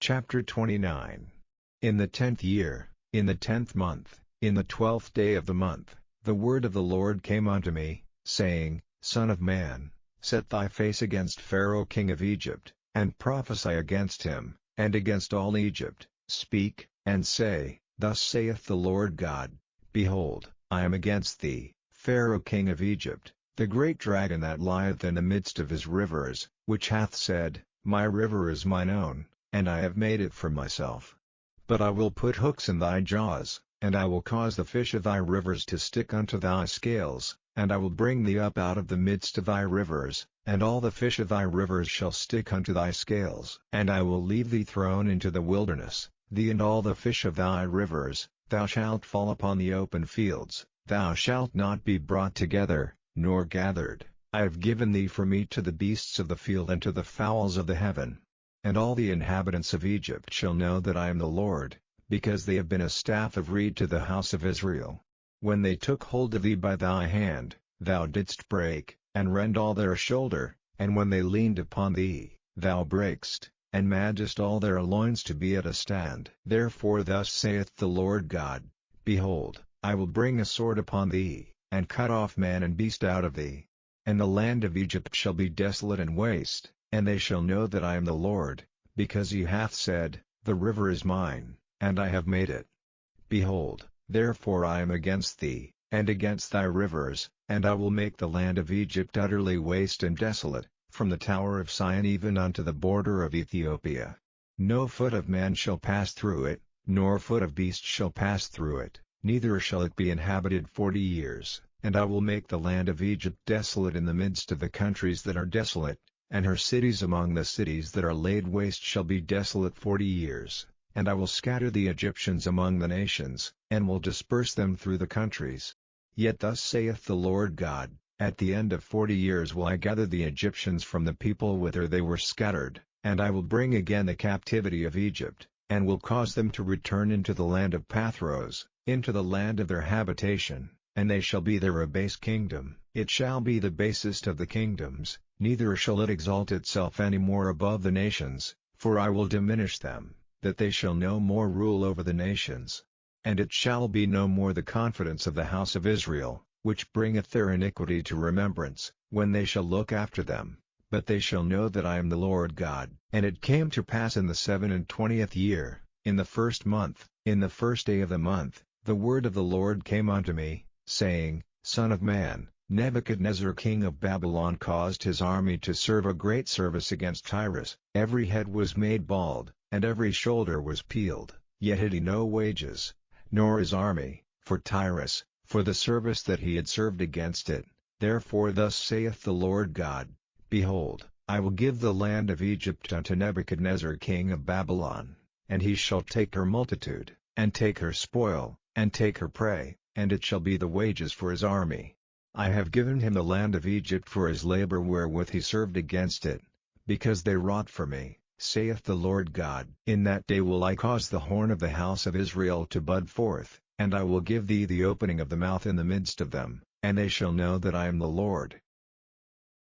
Chapter 29. In the 10th year, in the 10th month, in the 12th day of the month, the word of the Lord came unto me, saying, Son of man, set thy face against Pharaoh king of Egypt, and prophesy against him, and against all Egypt. Speak, and say, Thus saith the Lord God, Behold, I am against thee, Pharaoh king of Egypt, the great dragon that lieth in the midst of his rivers, which hath said, My river is mine own, and I have made it for myself. But I will put hooks in thy jaws, and I will cause the fish of thy rivers to stick unto thy scales, and I will bring thee up out of the midst of thy rivers, and all the fish of thy rivers shall stick unto thy scales. And I will leave thee thrown into the wilderness, thee and all the fish of thy rivers, thou shalt fall upon the open fields, thou shalt not be brought together, nor gathered. I have given thee for meat to the beasts of the field and to the fowls of the heaven. And all the inhabitants of Egypt shall know that I am the Lord, because they have been a staff of reed to the house of Israel. When they took hold of thee by thy hand, thou didst break, and rend all their shoulder, and when they leaned upon thee, thou brakest, and madest all their loins to be at a stand. Therefore thus saith the Lord God, Behold, I will bring a sword upon thee, and cut off man and beast out of thee. And the land of Egypt shall be desolate and waste, and they shall know that I am the Lord, because he hath said, The river is mine, and I have made it. Behold, therefore I am against thee, and against thy rivers, and I will make the land of Egypt utterly waste and desolate, from the tower of Sion even unto the border of Ethiopia. No foot of man shall pass through it, nor foot of beast shall pass through it, neither shall it be inhabited 40 years. And I will make the land of Egypt desolate in the midst of the countries that are desolate, and her cities among the cities that are laid waste shall be desolate 40 years. And I will scatter the Egyptians among the nations, and will disperse them through the countries. Yet thus saith the Lord God, At the end of 40 years will I gather the Egyptians from the people whither they were scattered, and I will bring again the captivity of Egypt, and will cause them to return into the land of Pathros, into the land of their habitation. And they shall be there a base kingdom. It shall be the basest of the kingdoms, neither shall it exalt itself any more above the nations, for I will diminish them, that they shall no more rule over the nations. And it shall be no more the confidence of the house of Israel, which bringeth their iniquity to remembrance, when they shall look after them, but they shall know that I am the Lord God. And it came to pass in the 27th year, in the 1st month, in the 1st day of the month, the word of the Lord came unto me, saying, Son of man, Nebuchadnezzar king of Babylon caused his army to serve a great service against Tyrus. Every head was made bald, and every shoulder was peeled, yet had he no wages, nor his army, for Tyrus, for the service that he had served against it. Therefore thus saith the Lord God, Behold, I will give the land of Egypt unto Nebuchadnezzar king of Babylon, and he shall take her multitude, and take her spoil, and take her prey, and it shall be the wages for his army. I have given him the land of Egypt for his labor wherewith he served against it, because they wrought for me, saith the Lord God. In that day will I cause the horn of the house of Israel to bud forth, and I will give thee the opening of the mouth in the midst of them, and they shall know that I am the Lord.